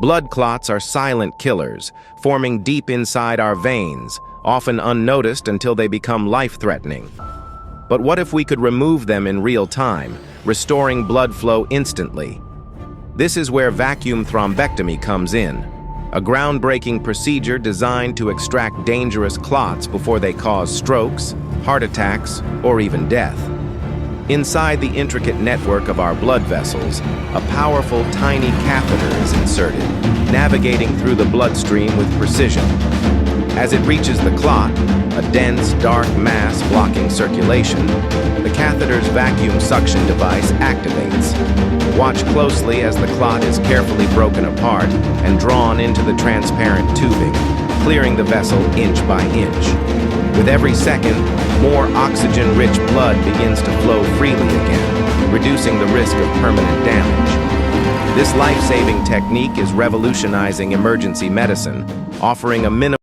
Blood clots are silent killers, forming deep inside our veins, often unnoticed until they become life-threatening. But what if we could remove them in real time, restoring blood flow instantly? This is where vacuum thrombectomy comes in, a groundbreaking procedure designed to extract dangerous clots before they cause strokes, heart attacks, or even death. Inside the intricate network of our blood vessels, a powerful tiny catheter is inserted, navigating through the bloodstream with precision. As it reaches the clot, a dense, dark mass blocking circulation, the catheter's vacuum suction device activates. Watch closely as the clot is carefully broken apart and drawn into the transparent tubing, clearing the vessel inch by inch. With every second, more oxygen-rich blood begins to flow freely again, reducing the risk of permanent damage. This life-saving technique is revolutionizing emergency medicine, offering a minimum